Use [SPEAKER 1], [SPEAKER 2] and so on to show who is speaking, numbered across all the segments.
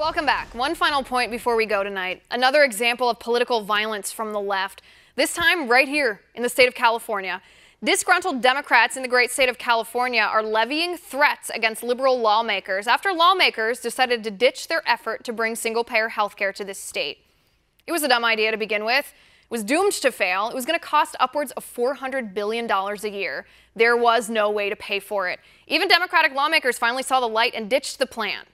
[SPEAKER 1] Welcome back. One final point before we go tonight. Another example of political violence from the left, this time right here in the state of California. Disgruntled Democrats in the great state of California are levying threats against liberal lawmakers after lawmakers decided to ditch their effort to bring single-payer health care to this state. It was a dumb idea to begin with. It was doomed to fail. It was going to cost upwards of $400 billion a year. There was no way to pay for it. Even Democratic lawmakers finally saw the light and ditched the plan.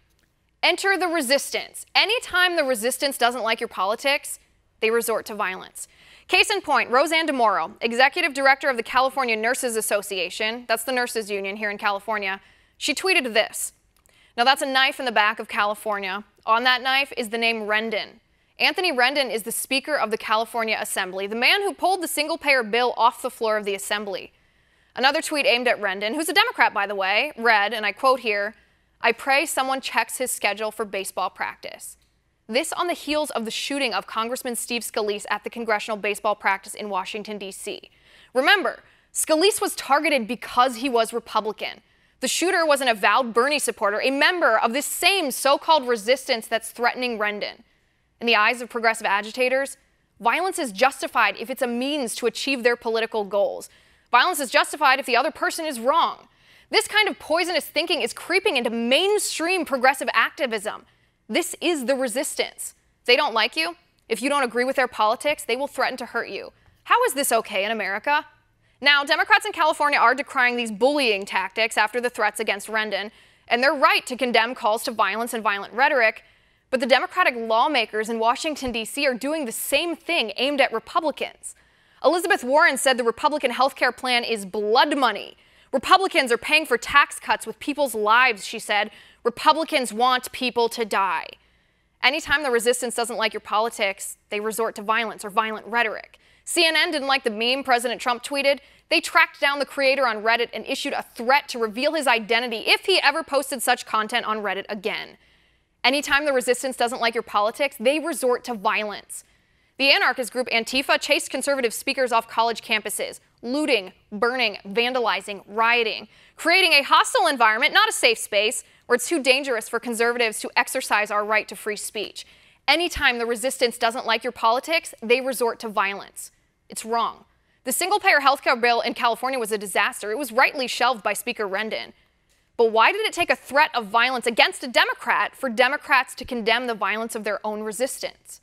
[SPEAKER 1] Enter the resistance. Anytime the resistance doesn't like your politics, they resort to violence. Case in point, Roseanne DeMoro, executive director of the California Nurses Association, that's the nurses union here in California, she tweeted this. Now that's a knife in the back of California. On that knife is the name Rendon. Anthony Rendon is the Speaker of the California Assembly, the man who pulled the single-payer bill off the floor of the Assembly. Another tweet aimed at Rendon, who's a Democrat, by the way, read, and I quote here, "I pray someone checks his schedule for baseball practice." This on the heels of the shooting of Congressman Steve Scalise at the congressional baseball practice in Washington, D.C. Remember, Scalise was targeted because he was Republican. The shooter was an avowed Bernie supporter, a member of this same so-called resistance that's threatening Rendon. In the eyes of progressive agitators, violence is justified if it's a means to achieve their political goals. Violence is justified if the other person is wrong. This kind of poisonous thinking is creeping into mainstream progressive activism. This is the resistance. If they don't like you, if you don't agree with their politics, they will threaten to hurt you. How is this okay in America? Now, Democrats in California are decrying these bullying tactics after the threats against Rendon, and they're right to condemn calls to violence and violent rhetoric, but the Democratic lawmakers in Washington, D.C. are doing the same thing aimed at Republicans. Elizabeth Warren said the Republican health care plan is blood money. Republicans are paying for tax cuts with people's lives, she said. Republicans want people to die. Anytime the resistance doesn't like your politics, they resort to violence or violent rhetoric. CNN didn't like the meme President Trump tweeted. They tracked down the creator on Reddit and issued a threat to reveal his identity if he ever posted such content on Reddit again. Anytime the resistance doesn't like your politics, they resort to violence. The anarchist group Antifa chased conservative speakers off college campuses, looting, burning, vandalizing, rioting, creating a hostile environment, not a safe space, where it's too dangerous for conservatives to exercise our right to free speech. Anytime the resistance doesn't like your politics, they resort to violence. It's wrong. The single-payer healthcare bill in California was a disaster. It was rightly shelved by Speaker Rendon. But why did it take a threat of violence against a Democrat for Democrats to condemn the violence of their own resistance?